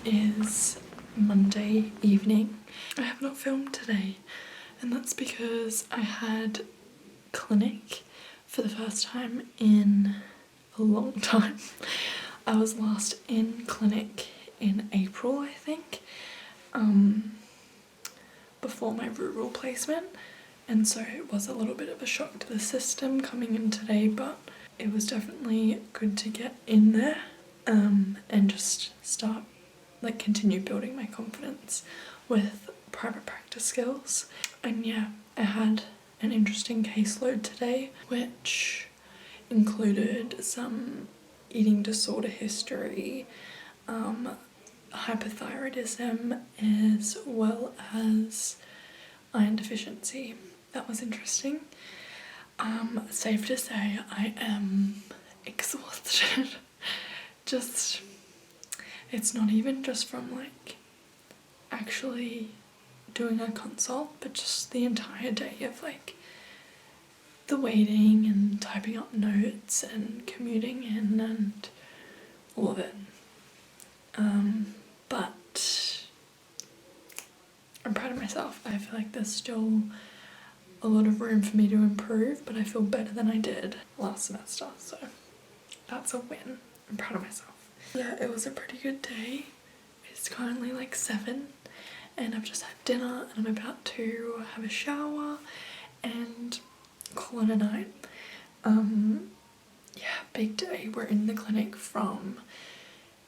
is Monday evening. I have not filmed today, and that's because I had clinic for the first time in a long time. I was last in clinic in April, I think, before my rural placement, and so it was a little bit of a shock to the system coming in today, but it was definitely good to get in there and just start, like, continue building my confidence with private practice skills. And yeah, I had an interesting caseload today, which included some eating disorder history, hypothyroidism, as well as iron deficiency. That was interesting. Safe to say I am exhausted. It's not even just from like actually doing a consult, but just the entire day of like the waiting and typing up notes and commuting in and all of it. But I'm proud of myself. I feel like there's still a lot of room for me to improve, but I feel better than I did last semester, so that's a win. I'm proud of myself. Yeah, it was a pretty good day. It's currently like 7 and I've just had dinner and I'm about to have a shower and call it a night. Yeah, big day. We're in the clinic from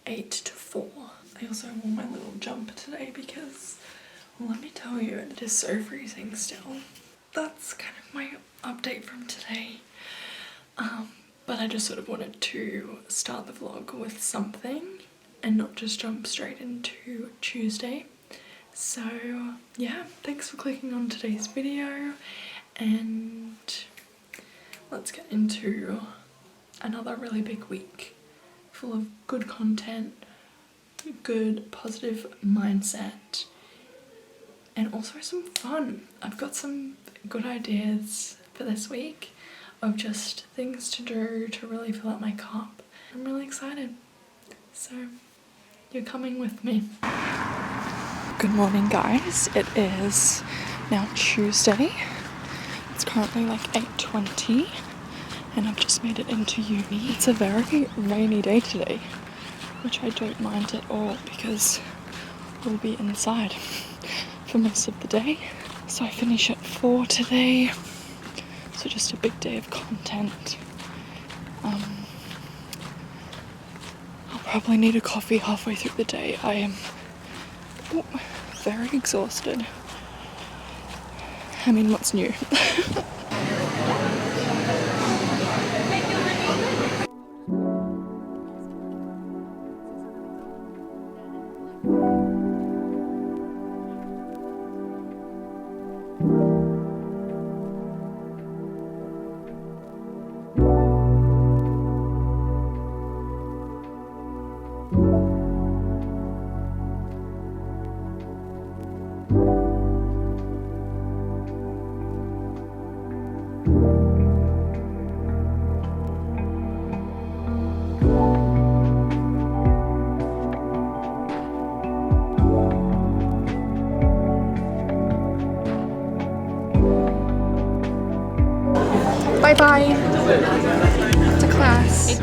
8 to 4. I also wore my little jumper today because, well, let me tell you, it is so freezing still. That's kind of my update from today. But I just sort of wanted to start the vlog with something and not just jump straight into Tuesday. So yeah, thanks for clicking on today's video, and let's get into another really big week full of good content, good positive mindset, and also some fun. I've got some good ideas for this week of just things to do to really fill up my cup. I'm really excited. So you're coming with me. Good morning, guys. It is now Tuesday. It's currently like 8:20 and I've just made it into uni. It's a very rainy day today, which I don't mind at all because we'll be inside for most of the day. So I finish at 4 today. So just a big day of content. I'll probably need a coffee halfway through the day. I am very exhausted. I mean, what's new? Bye-bye to class.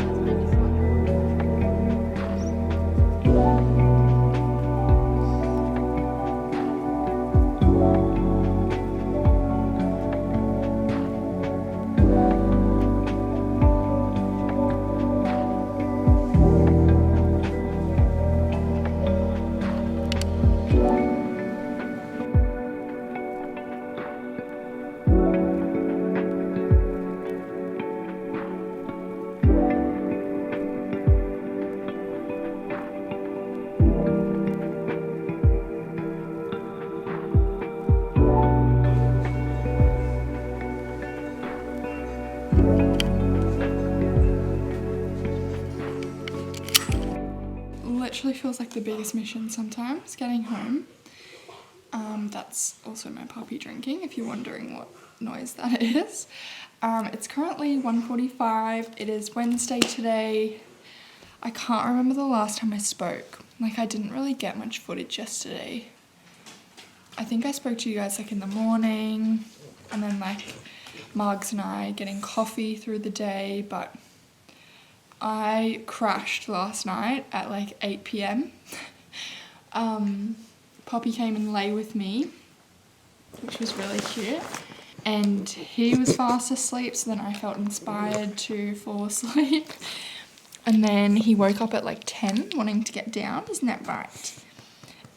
Literally feels like the biggest mission sometimes, getting home. That's also my puppy drinking, if you're wondering what noise that is. It's currently 1:45. It is Wednesday today. I can't remember the last time I spoke. Like, I didn't really get much footage yesterday. I think I spoke to you guys like in the morning, and then like Margs and I getting coffee through the day, but I crashed last night at like 8 p.m. Poppy came and lay with me, which was really cute, and he was fast asleep, so then I felt inspired to fall asleep. And then he woke up at like 10 wanting to get down, isn't that right?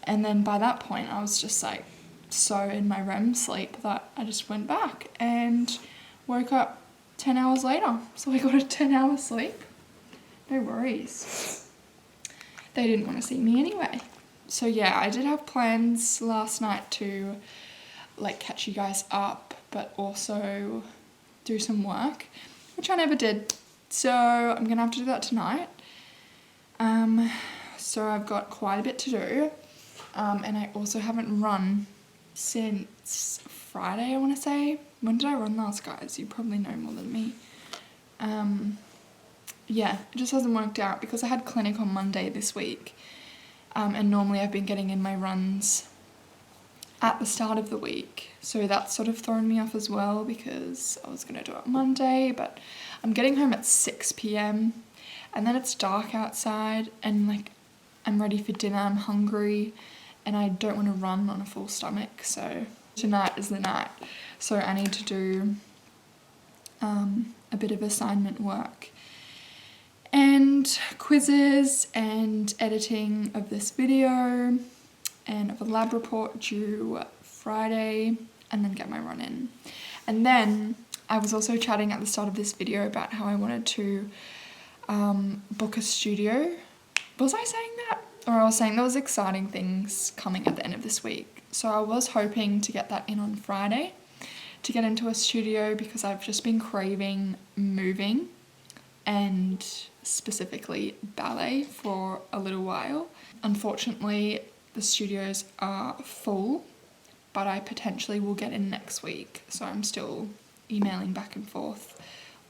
And then by that point I was just like so in my REM sleep that I just went back and woke up 10 hours later. So I got a 10-hour sleep. No worries. They didn't want to see me anyway. So yeah, I did have plans last night to like catch you guys up, but also do some work, which I never did. So I'm gonna have to do that tonight. So I've got quite a bit to do. And I also haven't run since Friday, I want to say. When did I run last, guys? You probably know more than me. Yeah, it just hasn't worked out because I had clinic on Monday this week. And normally I've been getting in my runs at the start of the week. So that's sort of thrown me off as well because I was going to do it Monday, but I'm getting home at 6 p.m. and then it's dark outside and like I'm ready for dinner, I'm hungry, and I don't want to run on a full stomach. So tonight is the night. So I need to do a bit of assignment work and quizzes and editing of this video and of a lab report due Friday, and then get my run in. And then I was also chatting at the start of this video about how I wanted to book a studio. Was I saying that? Or I was saying there was exciting things coming at the end of this week. So I was hoping to get that in on Friday, to get into a studio, because I've just been craving moving and specifically ballet for a little while. Unfortunately, the studios are full, but I potentially will get in next week. So I'm still emailing back and forth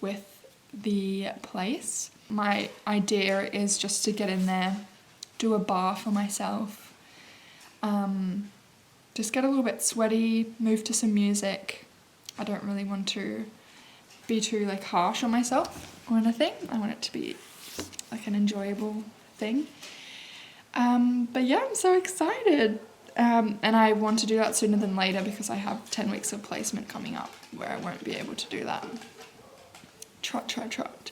with the place. My idea is just to get in there, do a bar for myself, just get a little bit sweaty, move to some music. I don't really want to be too like harsh on myself or anything. I want it to be like an enjoyable thing. But yeah, I'm so excited. And I want to do that sooner than later because I have 10 weeks of placement coming up where I won't be able to do that. Trot.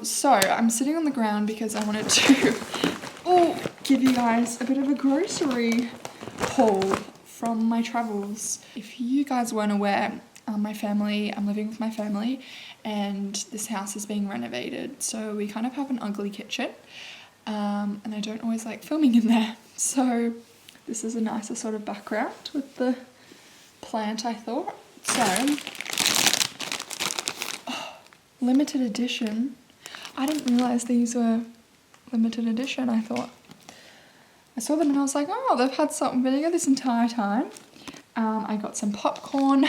So I'm sitting on the ground because I wanted to give you guys a bit of a grocery haul from my travels. If you guys weren't aware, I'm living with my family and this house is being renovated. So we kind of have an ugly kitchen. And I don't always like filming in there. So this is a nicer sort of background with the plant, I thought. So, limited edition. I didn't realise these were limited edition. I saw them and I was like, oh, they've had salt and vinegar this entire time. I got some popcorn.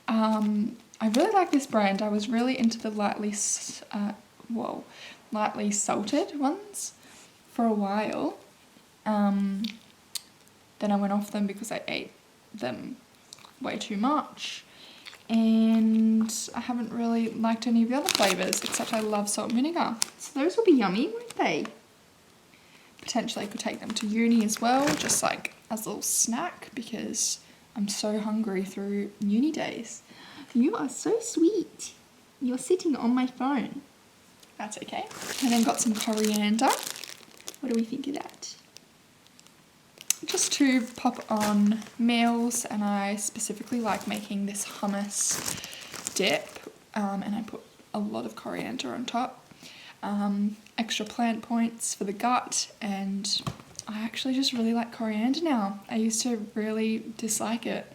I really like this brand. I was really into the lightly salted ones for a while. Then I went off them because I ate them way too much. And I haven't really liked any of the other flavours, except I love salt and vinegar. So those will be yummy, won't they? Potentially I could take them to uni as well, just like as a little snack, because I'm so hungry through uni days. You are so sweet. You're sitting on my phone. That's okay. And then got some coriander. What do we think of that? Just to pop on meals, and I specifically like making this hummus dip, and I put a lot of coriander on top. Extra plant points for the gut, and I actually just really like coriander now. I used to really dislike it.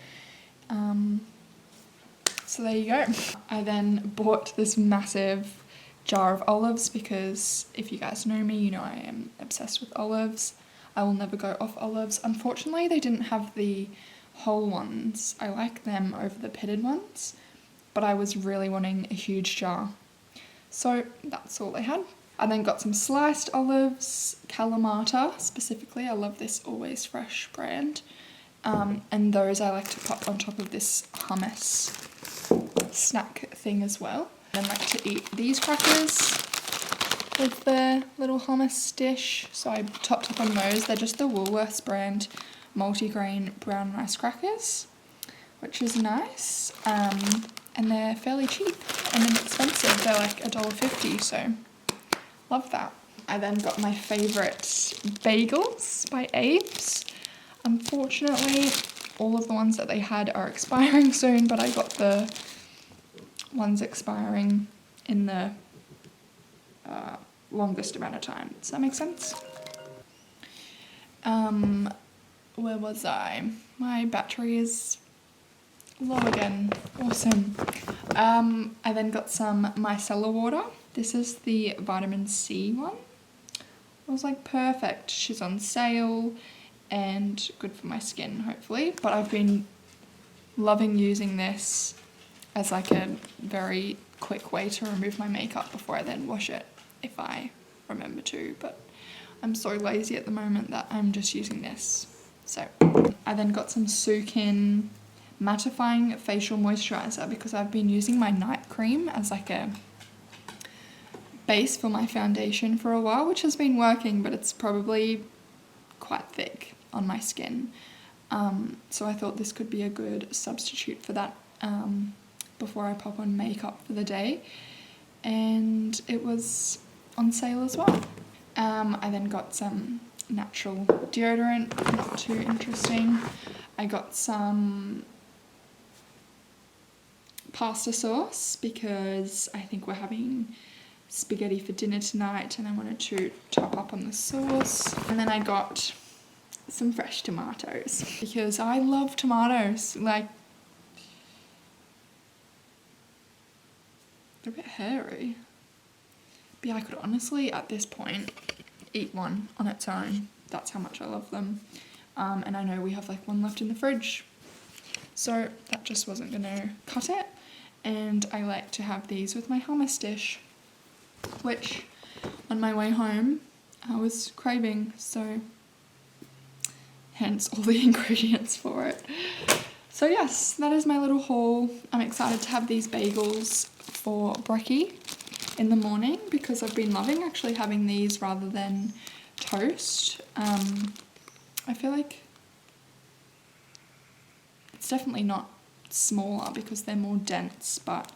So there you go. I then bought this massive jar of olives because if you guys know me, you know I am obsessed with olives. I will never go off olives. Unfortunately, they didn't have the whole ones. I like them over the pitted ones, but I was really wanting a huge jar. So that's all they had. I then got some sliced olives, Kalamata specifically. I love this Always Fresh brand. And those I like to pop on top of this hummus snack thing as well. I like to eat these crackers with the little hummus dish. So I topped up on those. They're just the Woolworths brand multigrain brown rice crackers, which is nice. And they're fairly cheap and inexpensive. They're like $1.50, so love that. I then got my favourite bagels by Abe's. Unfortunately, all of the ones that they had are expiring soon, but I got the ones expiring in the longest amount of time. Does that make sense? Where was I? My battery is low again. Awesome. I then got some micellar water. This is the vitamin C one. I was like, perfect. She's on sale and good for my skin, hopefully. But I've been loving using this as like a very quick way to remove my makeup before I then wash it, if I remember to. But I'm so lazy at the moment that I'm just using this. So I then got some Sukin mattifying facial moisturizer because I've been using my night cream as like a base for my foundation for a while, which has been working, but it's probably quite thick on my skin. So I thought this could be a good substitute for that before I pop on makeup for the day. And it was on sale as well. I then got some natural deodorant, not too interesting. I got some pasta sauce because I think we're having spaghetti for dinner tonight and I wanted to top up on the sauce. And then I got some fresh tomatoes because I love tomatoes. Like, they're a bit hairy. But yeah, I could honestly at this point eat one on its own. That's how much I love them. And I know we have like one left in the fridge, so that just wasn't gonna cut it. And I like to have these with my hummus dish, which on my way home I was craving, so hence all the ingredients for it. So yes, that is my little haul. I'm excited to have these bagels for brekkie in the morning because I've been loving actually having these rather than toast. I feel like it's definitely not smaller because they're more dense, but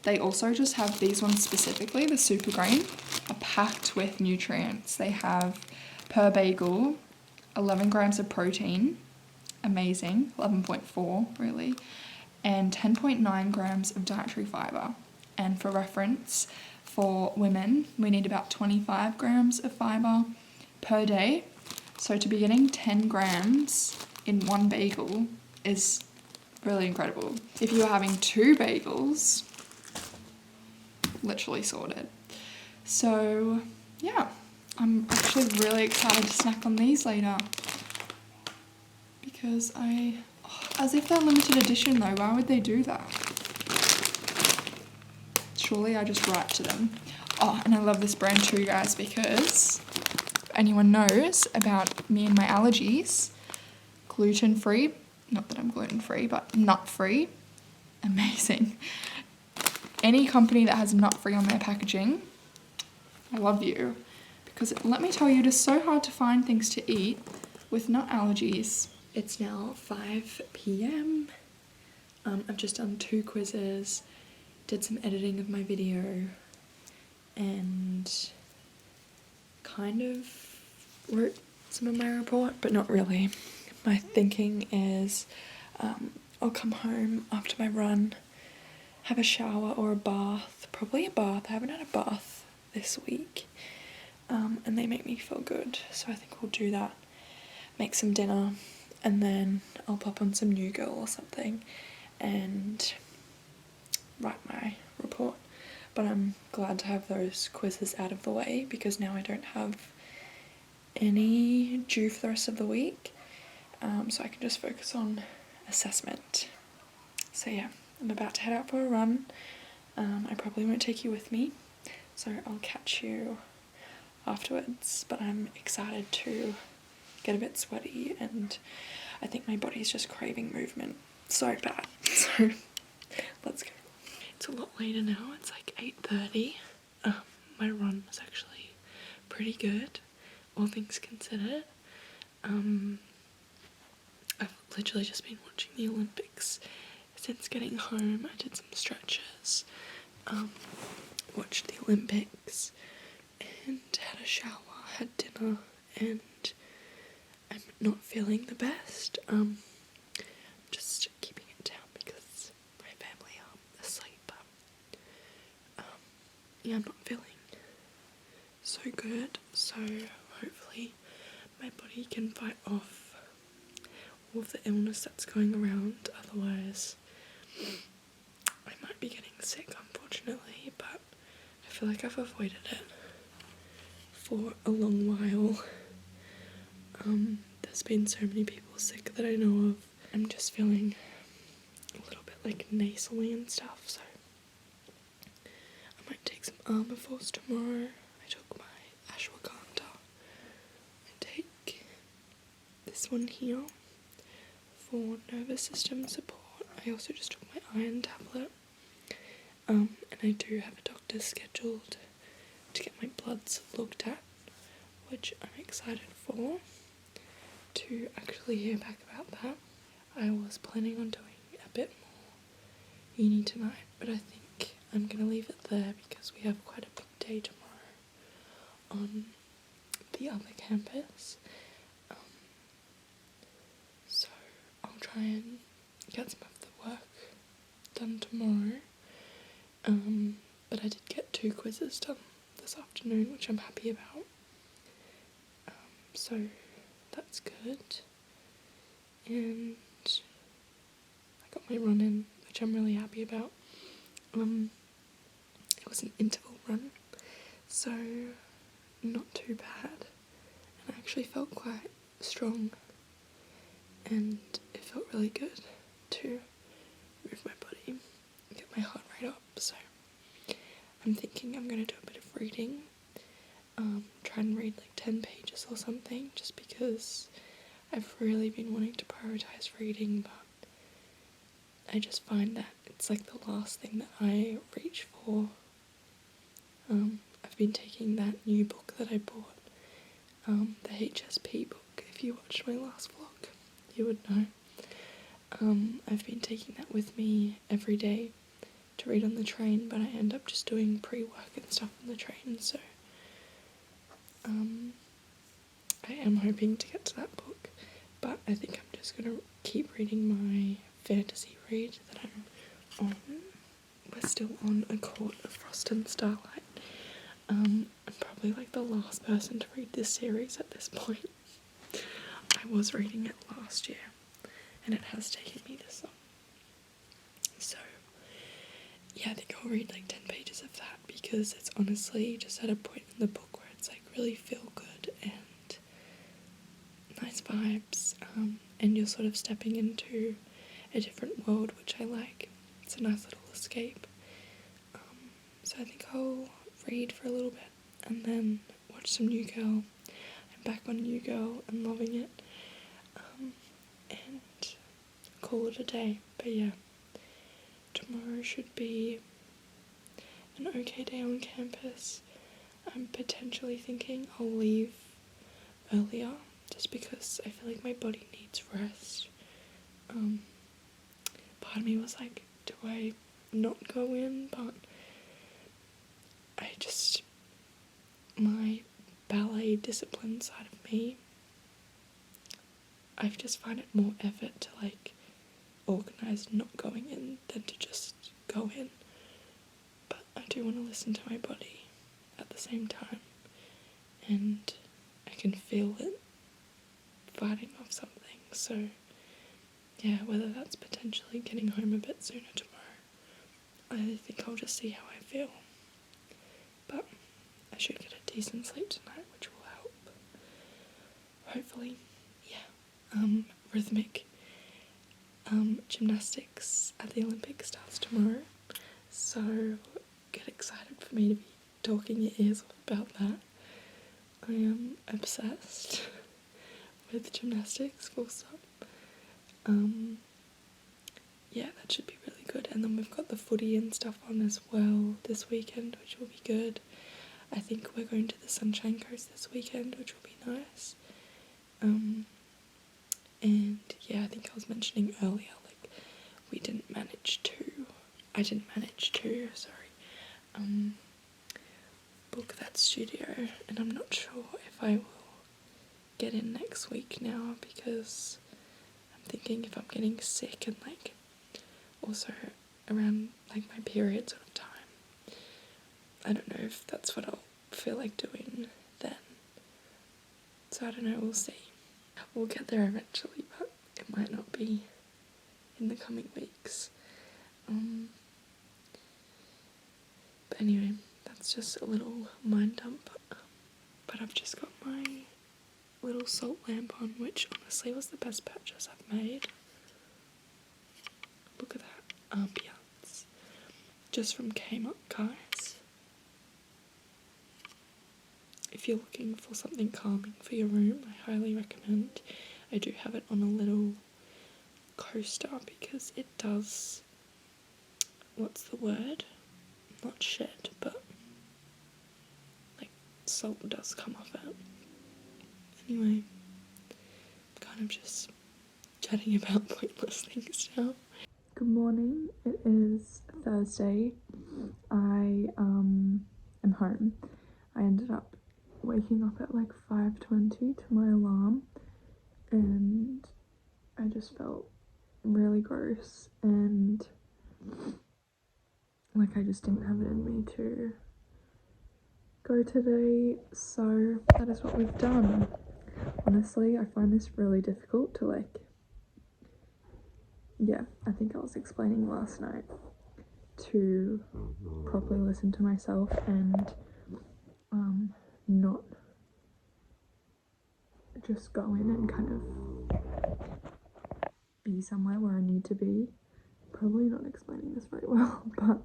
they also just have these ones specifically, the super grain, are packed with nutrients. They have per bagel 11 grams of protein, amazing, 11.4 really, and 10.9 grams of dietary fiber. And for reference, for women, we need about 25 grams of fiber per day. So to be getting 10 grams in one bagel is really incredible. If you were having 2 bagels, literally sorted. So yeah, I'm actually really excited to snack on these later because as if they're limited edition though, why would they do that? Surely I just write to them. Oh, and I love this brand too, guys, because if anyone knows about me and my allergies, gluten-free, not that I'm gluten-free, but nut-free, amazing. Any company that has nut-free on their packaging, I love you. Because let me tell you, it is so hard to find things to eat with nut allergies. It's now 5 p.m. I've just done 2 quizzes, did some editing of my video, and kind of wrote some of my report, but not really. My thinking is I'll come home after my run, have a shower or a bath, probably a bath. I haven't had a bath this week, and they make me feel good, so I think we'll do that. Make some dinner, and then I'll pop on some New Girl or something and write my report. But I'm glad to have those quizzes out of the way because now I don't have any due for the rest of the week, so I can just focus on assessment. So yeah, I'm about to head out for a run. I probably won't take you with me, so I'll catch you afterwards, but I'm excited to get a bit sweaty, and I think my body's just craving movement so bad. So let's go. It's a lot later now, it's like 8:30. My run was actually pretty good, all things considered. I've literally just been watching the Olympics since getting home. I did some stretches, watched the Olympics, and had a shower, had dinner, and I'm not feeling the best. Just keeping it down because my family are asleep. Yeah, I'm not feeling so good, so hopefully my body can fight off all of the illness that's going around. Otherwise I might be getting sick, unfortunately, but I feel like I've avoided it for a long while. There's been so many people sick that I know of. I'm just feeling a little bit like nasally and stuff, so I might take some Armour Force tomorrow. I took my ashwagandha. I take this one here for nervous system support. I also just took my iron tablet. And I do have a doctor scheduled to get my bloods looked at, which I'm excited for, to actually hear back about that. I was planning on doing a bit more uni tonight, but I think I'm going to leave it there because we have quite a big day tomorrow on the other campus. So I'll try and get some of the work done tomorrow. But I did get 2 quizzes done this afternoon, which I'm happy about. So that's good. And I got my run in, which I'm really happy about. It was an interval run, so not too bad. And I actually felt quite strong, and it felt really good to move my body, get my heart rate up. So I'm thinking I'm going to do a bit of reading, try and read like 10 pages or something, just because I've really been wanting to prioritise reading, but I just find that it's like the last thing that I reach for. I've been taking that new book that I bought, the HSP book. If you watched my last vlog, you would know. I've been taking that with me every day to read on the train, but I end up just doing pre-work and stuff on the train, so I am hoping to get to that book, but I think I'm just going to keep reading my fantasy read that I'm on. We're still on A Court of Frost and Starlight. I'm probably like the last person to read this series at this point. I was reading it last year, and it has taken me this long. So yeah, I think I'll read like 10 pages of that, because it's honestly just at a point in the book where it's like really feel good and nice vibes, and you're sort of stepping into a different world, which I like. It's a nice little escape. So I think I'll read for a little bit and then watch some New Girl. I'm back on New Girl and loving it, and call it a day. But yeah, tomorrow should be an okay day on campus. I'm potentially thinking I'll leave earlier, just because I feel like my body needs rest. Part of me was like, do I not go in? But my ballet discipline side of me, I just find it more effort to like organise not going in than to just go in. But I do want to listen to my body at the same time, and I can feel it fighting off something. So yeah, whether that's potentially getting home a bit sooner tomorrow, I think I'll just see how I feel. But I should get a decent sleep tonight, which will help. Hopefully, yeah. Rhythmic gymnastics at the Olympics starts tomorrow, so get excited for me to be talking your ears off about that. I am obsessed with gymnastics, full stop. Yeah, that should be really good. And then we've got the footy and stuff on as well this weekend, which will be good. I think we're going to the Sunshine Coast this weekend, which will be nice. And yeah, I think I was mentioning earlier, like, I didn't manage to, book that studio, and I'm not sure if I will get in next week now, because I'm thinking if I'm getting sick and, like, also around, like, my period sort of time, I don't know if that's what I'll feel like doing then. So I don't know, we'll see. We'll get there eventually, but it might not be in the coming weeks. But anyway, that's just a little mind dump. But I've just got my little salt lamp on, which honestly was the best purchase I've made. Look at that ambiance. Just from Kmart, guys. If you're looking for something calming for your room, I highly recommend. I do have it on a little coaster because it does, what's the word? Not shed, but like salt does come off it. Anyway, kind of just chatting about pointless things now. Good morning, it is Thursday. I am home. I ended up waking up at like 5:20 to my alarm, and I just felt really gross, and like I just didn't have it in me to go today, so that is what we've done. Honestly, I find this really difficult to, like, yeah, I think I was explaining last night, to properly listen to myself and not just go in and kind of be somewhere where I need to be. Probably not explaining this very well, but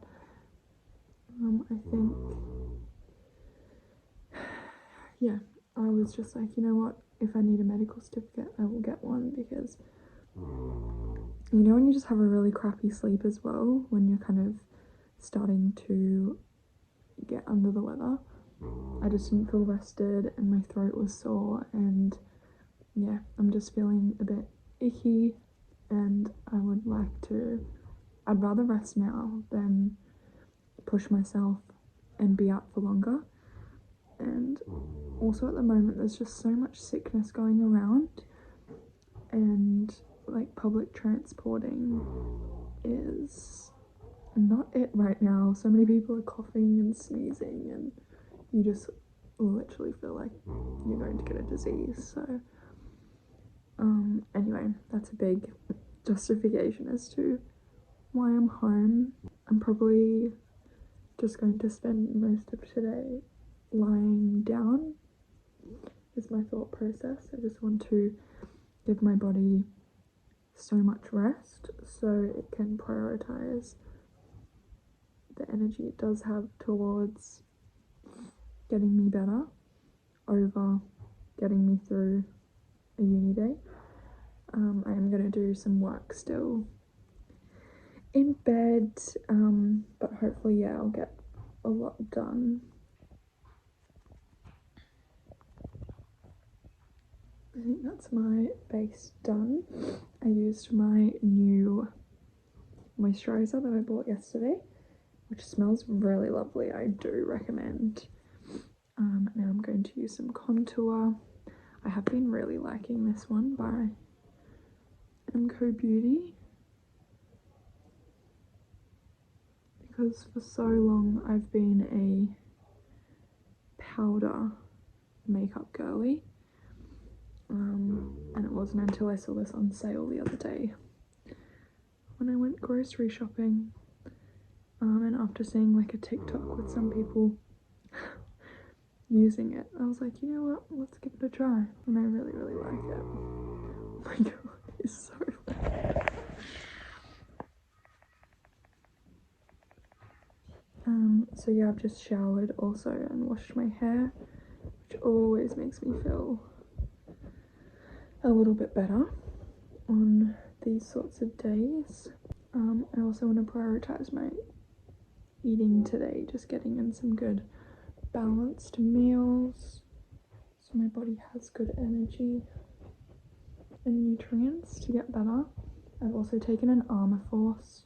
I think, yeah, I was just like, you know what, if I need a medical certificate, I will get one, because, you know, when you just have a really crappy sleep as well, when you're kind of starting to get under the weather, I just didn't feel rested and my throat was sore, and yeah, I'm just feeling a bit icky, and I would like to, I'd rather rest now than push myself and be out for longer. And also at the moment there's just so much sickness going around, and like public transporting is not it right now. So many people are coughing and sneezing, and you just literally feel like you're going to get a disease. So anyway, that's a big justification as to why I'm home. I'm probably just going to spend most of today lying down, is my thought process. I just want to give my body so much rest so it can prioritize the energy it does have towards getting me better over getting me through a uni day. I am going to do some work still in bed, but hopefully, yeah, I'll get a lot done. I think that's my base done. I used my new moisturizer that I bought yesterday, which smells really lovely. I do recommend. Now I'm going to use some contour. I have been really liking this one by MCO Beauty, because for so long I've been a powder makeup girly, and it wasn't until I saw this on sale the other day when I went grocery shopping, and after seeing like a TikTok with some people using it, I was like, you know what, let's give it a try, and I really, really like it. Oh my god, it's so loud. So yeah, I've just showered also and washed my hair. which always makes me feel a little bit better on these sorts of days. I also want to prioritize my eating today, just getting in some good balanced meals so my body has good energy and nutrients to get better. I've also taken an Armour Force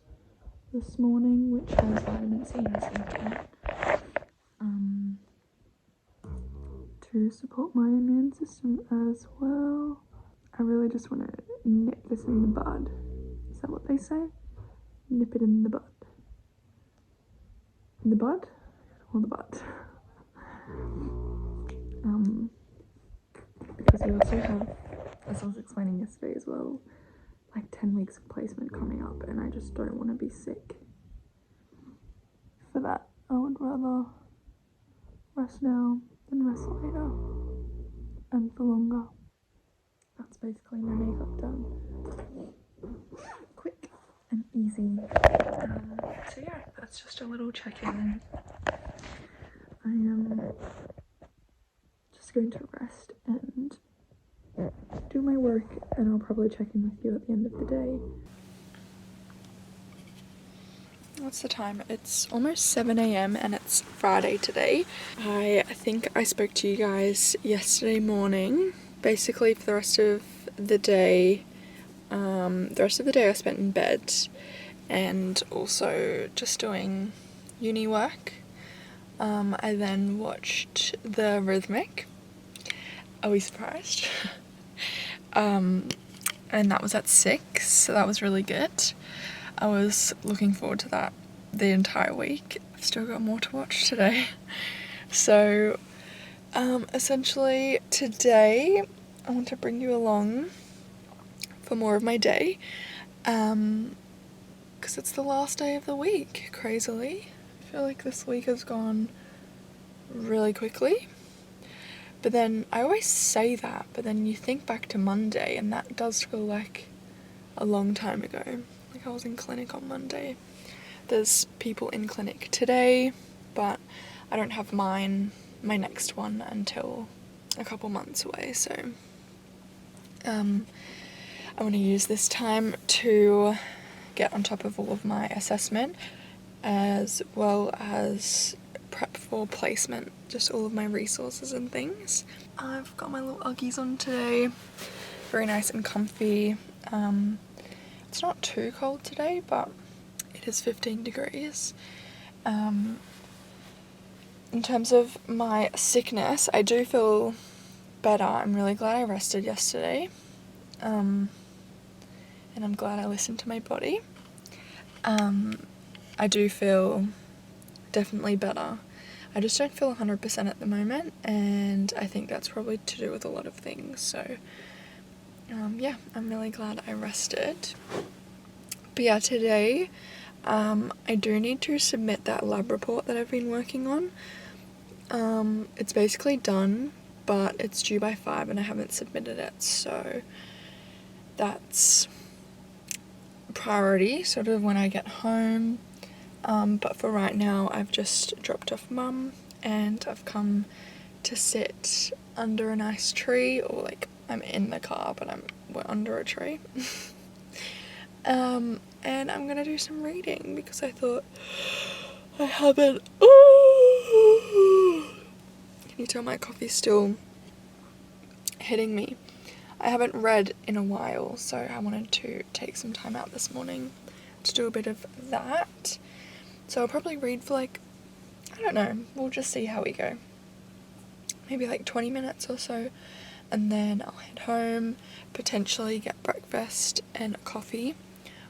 this morning, which has vitamin C and zinc in it, to support my immune system as well. I really just want to nip this in the bud. Is that what they say? Nip it in the bud. In the bud? Or the butt? Because we also have, as I was explaining yesterday as well, like 10 weeks of placement coming up, and I just don't want to be sick. For that, I would rather rest now than rest later, and for longer. That's basically my makeup done. Quick and easy. So yeah, that's just a little check-in. I am just going to rest and do my work, and I'll probably check in with you at the end of the day. What's the time? It's almost 7 a.m. and it's Friday today. I think I spoke to you guys yesterday morning. Basically for the rest of the day, I spent in bed and also just doing uni work. I then watched The Rhythmic. Are we surprised? And that was at 6, so that was really good. I was looking forward to that the entire week. I've still got more to watch today. So, essentially today I want to bring you along for more of my day, because it's the last day of the week, crazily. I feel like this week has gone really quickly. But then, I always say that, but then you think back to Monday and that does feel like a long time ago. Like I was in clinic on Monday. There's people in clinic today, but I don't have my next one until a couple months away, so I want to use this time to get on top of all of my assessment as well as prep for placement, just all of my resources and things. I've got my little Uggies on today, very nice and comfy. It's not too cold today, but it is 15 degrees. In terms of my sickness, I do feel better. I'm really glad I rested yesterday, and I'm glad I listened to my body. I do feel definitely better. I just don't feel 100% at the moment, and I think that's probably to do with a lot of things, so yeah, I'm really glad I rested. But yeah, today I do need to submit that lab report that I've been working on. It's basically done, but it's due by 5 and I haven't submitted it, so that's priority sort of when I get home. But for right now, I've just dropped off Mum and I've come to sit under a nice tree, or like I'm in the car but we're under a tree. And I'm gonna do some reading because I thought I haven't. Can you tell my coffee's still hitting me? I haven't read in a while, so I wanted to take some time out this morning to do a bit of that. So I'll probably read for like, I don't know, we'll just see how we go. Maybe like 20 minutes or so, and then I'll head home, potentially get breakfast and a coffee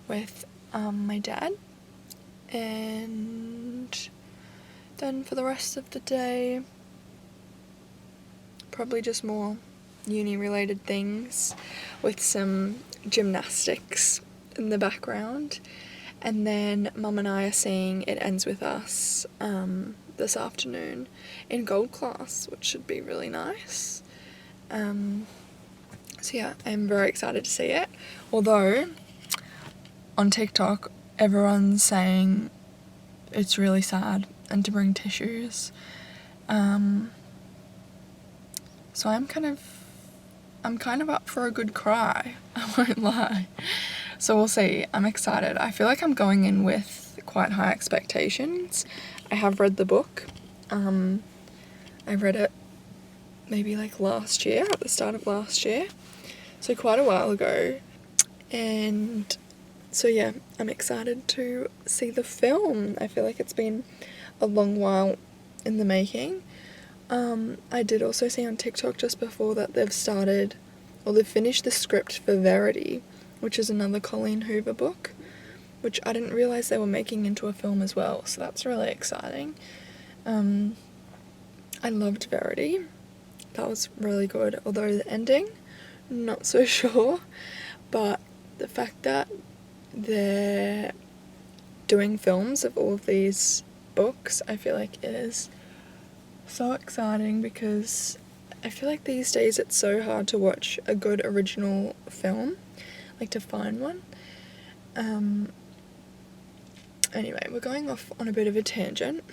with my dad, and then for the rest of the day, probably just more uni related things with some gymnastics in the background. And then Mum and I are seeing It Ends With Us this afternoon in gold class, which should be really nice. So yeah, I'm very excited to see it. Although on TikTok everyone's saying it's really sad and to bring tissues. So I'm kind of up for a good cry, I won't lie. So we'll see. I'm excited. I feel like I'm going in with quite high expectations. I have read the book. I read it maybe like last year, at the start of last year. So quite a while ago. And so yeah, I'm excited to see the film. I feel like it's been a long while in the making. I did also see on TikTok just before that they've finished the script for Verity, which is another Colleen Hoover book, which I didn't realise they were making into a film as well, so that's really exciting. I loved Verity. That was really good, although the ending, not so sure, but the fact that they're doing films of all of these books, I feel like is so exciting, because I feel like these days it's so hard to watch a good original film, like to find one. Anyway, we're going off on a bit of a tangent,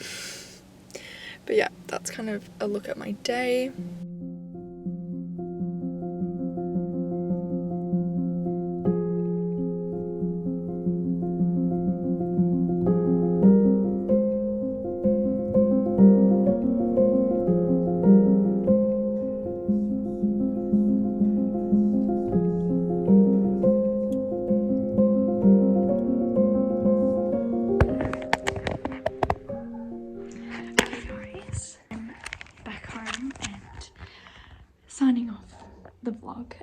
but yeah, that's kind of a look at my day. Signing off the vlog.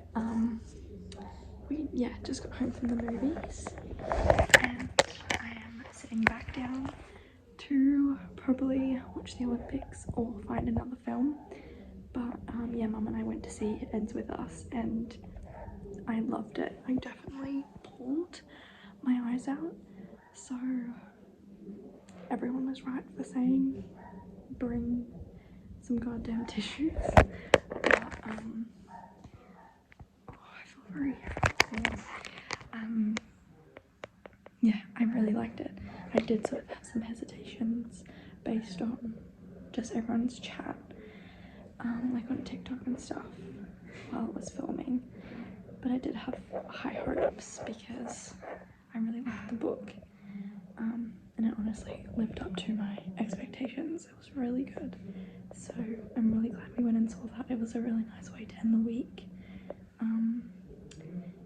We just got home from the movies, and I am sitting back down to probably watch the Olympics or find another film. But yeah, Mum and I went to see It Ends With Us, and I loved it. I definitely pulled my eyes out. So everyone was right for saying bring some goddamn tissues. But, I feel very yeah, I really liked it. I did sort of have some hesitations based on just everyone's chat, like on TikTok and stuff while it was filming, but I did have high hopes because I really liked the book, and it honestly lived up to my expectations. It was really good, so I'm really glad we went and saw that. It was a really nice way to end the week.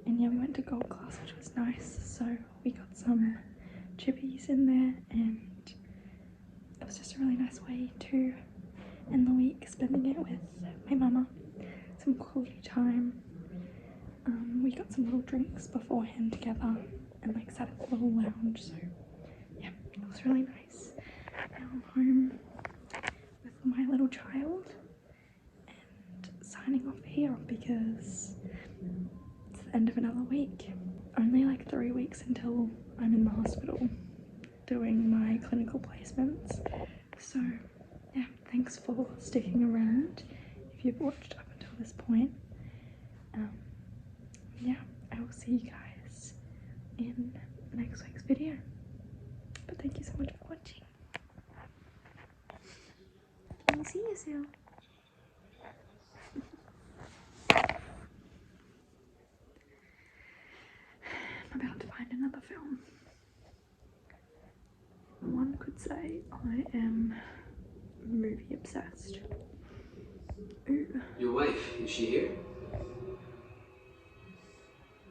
And yeah, we went to gold class, which was nice, so we got some chippies in there, and it was just a really nice way to end the week, spending it with my mama, some quality time. We got some little drinks beforehand together and like sat at the little lounge, so yeah, it was really nice. Now I'm home with my little child and signing off here because it's the end of another week. Only like 3 weeks until I'm in the hospital doing my clinical placements. So yeah, thanks for sticking around if you've watched up until this point. Yeah, I will see you guys in next week's video. But thank you so much for watching. Can you see yourself? I'm about to find another film. One could say I am movie obsessed. Ooh. Your wife, is she here?